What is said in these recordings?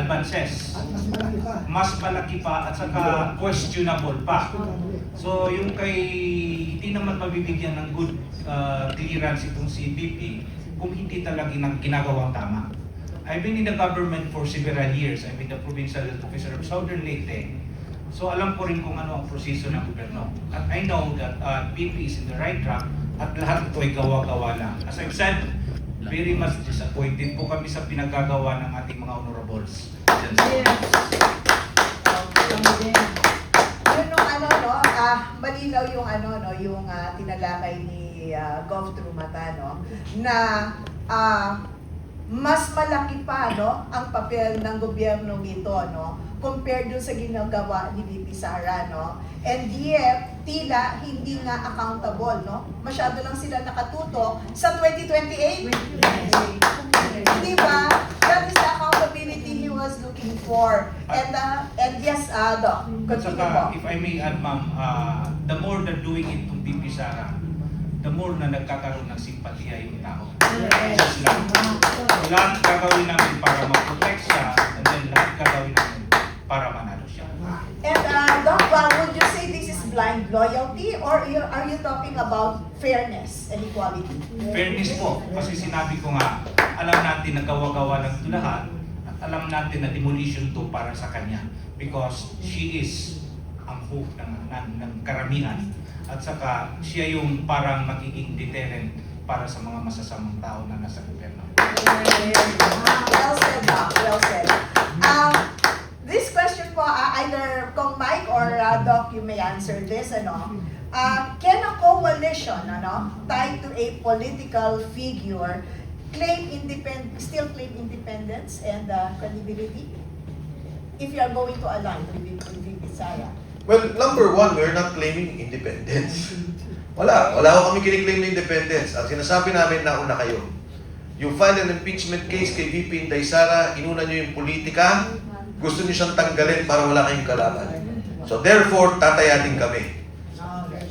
advances. Mas malaki pa at saka questionable pa. So yung kay hindi naman mabibigyan ng good clearance itong si VP kung hindi talaga ginagawang tama. I've been in the government for several years. I've been the provincial officer of Southern Leyte. So alam ko rin kung ano ang proseso ng gobyerno. At I know that VP is in the right track at lahat ito ay gawa-gawa lang. As I've said, very much disappointed po kami sa pinagagawa ng ating mga honorables. Yun nung ano, no, malinaw yung ano, no, yung tinalakay ni Gov. Trumata, no, na mas malaki pa, no, ang papel ng gobyernong ito, no, compared dun sa ginagawa ni VP Sara, no, and yet, tila hindi nga accountable, no, masyado lang sila nakatutok sa 2028. Di ba? That is the accountability he was looking for. And yes, Doc, At continue saka, po. if I may add, ma'am, the more they're doing it to VP Sara, the more na nagkakaroon ng simpatiya yung tao. Just lang. So, lahat gagawin namin para ma-protect siya, and then lahat gagawin namin para manalo siya. And Doc, would you say this is blind loyalty or are you talking about fairness and equality? Fairness po, kasi sinabi ko nga, alam natin na gawa-gawa lang ito lahat, at alam natin na demolition to para sa kanya because she is ang hope ng karamihan. At saka siya yung parang magiging deterrent para sa mga masasamang tao na nasa gobyerno. Well said, Doc. Well said. This question po, either Kong Mike or Doc, you may answer this. Can a coalition tied to a political figure still claim independence and credibility? If you are going to align with VP Sara. Well, number one, we're not claiming independence. Wala ko kami kiniklaim na independence. Ang sinasabi namin, nauna kayo. You filed an impeachment case kay VP Inday Sara, inuna nyo yung politika, gusto nyo siyang tanggalin para wala kayong kalaban. So therefore, tatayatin kami.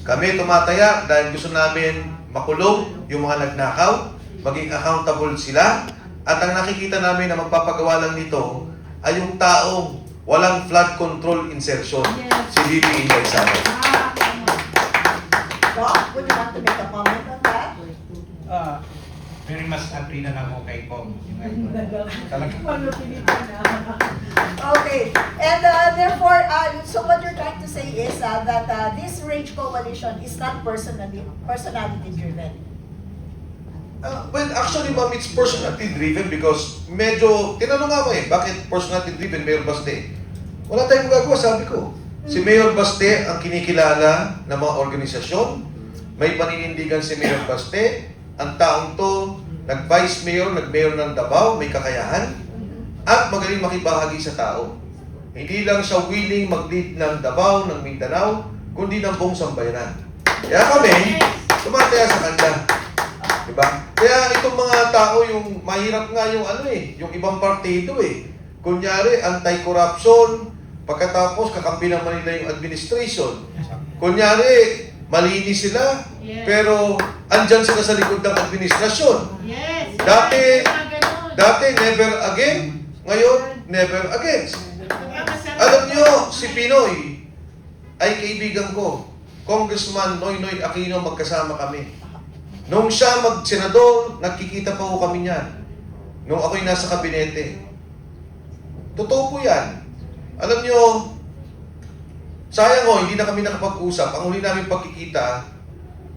Kami tumataya dahil gusto namin makulong yung mga nagnakaw, maging accountable sila, at ang nakikita namin na magpapagawa lang nito ay yung taong walang flood control insertion, si VP Inday Sara. Doc, would you want to make a comment on that? Very much agree na lang ako kay Kong. Yung talaga. Okay, and therefore, so what you're trying to say is that this Rage Coalition is not personality driven. Well, actually, ma'am, it's personality driven because medyo, tinanong nga mo bakit personality driven, Mayor Baste? Wala tayong magagawa, sabi ko. Si Mayor Baste ang kinikilala ng mga organisasyon. May paninindigan si Mayor Baste. Ang taong to, nag-vice mayor, nag-mayor ng Davao, may kakayahan. At magaling makibahagi sa tao. Hindi lang siya willing mag-lead ng Davao, ng Mindanao, kundi ng buong sambayanan. Kaya kami, tumataya sa kanya. Diba? Kaya itong mga tao, yung mahirap nga yung yung ibang partido Kunyari, anti-corruption, pagkatapos kakampi naman nila yung administration. Kunyari, malinis sila, pero andyan sila sa likod ng administrasyon. Yes. Dati never again, ngayon never against. Alam nyo, si Pinoy ay kaibigan ko. Congressman Noynoy Aquino, magkasama kami. Nung siya mag-senador, nagkikita pa ko kami niyan. Nung ako'y nasa kabinete. Totoo po yan. Alam nyo, sayang hindi na kami nakapag-usap. Ang huli namin pagkikita,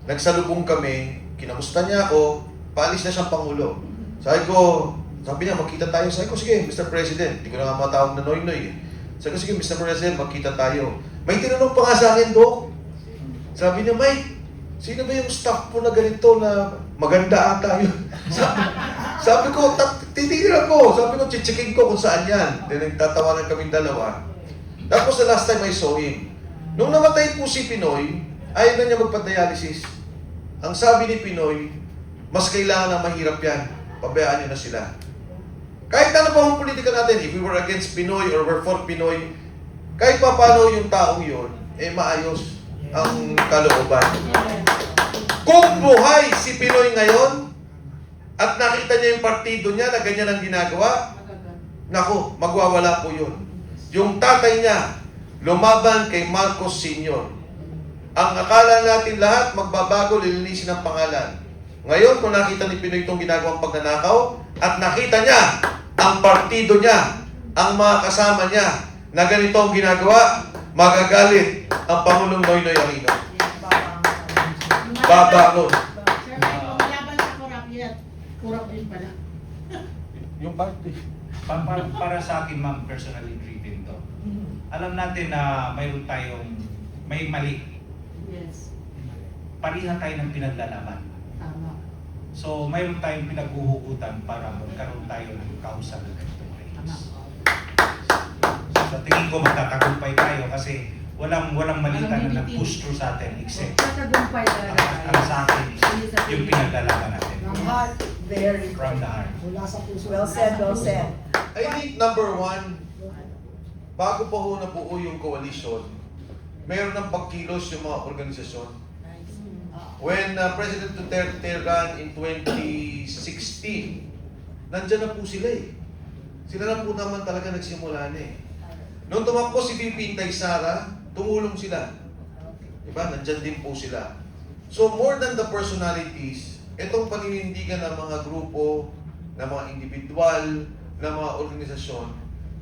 nagsalubong kami, kinamusta niya ako, paalis na siyang Pangulo. Sabi niya, magkita tayo. Sabi ko, sige, Mr. President. Hindi ko na nga matawag na Noynoy Sabi ko, sige, Mr. President, magkita tayo. May tinanong pa nga sa akin, Dok. Sabi niya, Mike, sino ba yung staff po na ganito na maganda ata yun? Sabi ko, titignan ko. Sabi ko, chichikin ko kung saan yan. Then nagtatawanan kaming dalawa. Tapos the last time I saw him, nung namatay po si Pinoy, ayaw na niya magpa-dialysis. Ang sabi ni Pinoy, mas kailangan na mahirap yan. Pabayaan niyo na sila. Kahit ano pa ang politika natin, if we were against Pinoy or we're for Pinoy, kahit pa paano yung taong yun, maayos ang kalooban. Kung buhay si Pinoy ngayon, at nakita niya yung partido niya na ganyan ang ginagawa, Naku, magwawala po yun. Yung tatay niya, lumaban kay Marcos Sr. Ang akala natin lahat, magbabago, lilinisin ang pangalan. Ngayon, kung nakita ni Pinoy itong ginagawang pagnanakaw, at nakita niya, ang partido niya, ang mga kasama niya, na ganito ang ginagawa, magagalit ang Pangulong Noynoy Aquino. Babangon. Sir, may lumalaban sa kurap yan. Kurap din pala. Yung party. Para sa akin, ma'am, personally driven to. Alam natin na mayroon tayong, may mali. Yes. Parihan tayo ng pinaglalaban. Tama. So, mayroon tayong pinaghuhugutan para magkaroon tayo ng kausap ng ganitong Tama. race. Sa tingin ko magtatagumpay tayo kasi walang malita na nag-push through sa atin except Tatagumpay ang sa akin yung pinaglalaban natin. Very From the heart. Mula sa puso. well said, well said. I think number one, bago pa ho nabuo yung coalition, mayroon ng pagkilos yung mga organisasyon. When President Duterte ran in 2016, nandyan na po sila eh. Sila na po naman talaga nagsimula na eh. Nung tumakbo si VP Inday Sara, tumulong sila. Diba? Nandyan din po sila. So more than the personalities, itong paninindigan ng mga grupo, ng mga individual, ng mga organisasyon,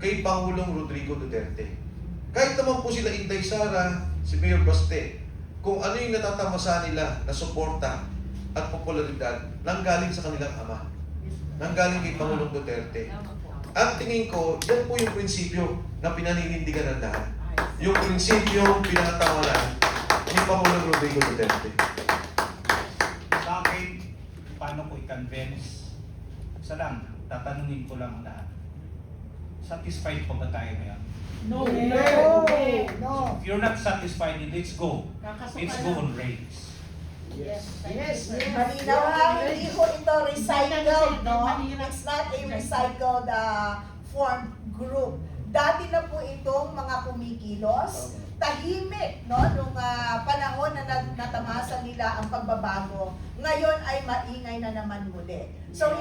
kay Pangulong Rodrigo Duterte. Kahit naman po sila Inday Sara, si Mayor Baste, kung ano yung natatamasa nila na suporta at popularidad, nanggaling sa kanilang ama. Nanggaling kay Pangulong Duterte. At tingin ko, yan po yung prinsipyo na pinaninindigan ng lahat. Yung prinsipyo pinangatawan ni Pangulong Rodrigo Duterte. Sa akin, paano ko i-convince? Isa lang, tatanungin ko lang ang lahat. Satisfied pa ba tayo ngayon? No. No. If you're not satisfied, let's go. Kakasuka Let's go on race. Yes. Malinaw ha, hindi ko ito recycled, no? It's not a recycled formed group. Dati na po itong mga kumikilos, tahimik, no? Nung panahon na natamasa nila ang pagbabago, ngayon ay maingay na naman muli. So,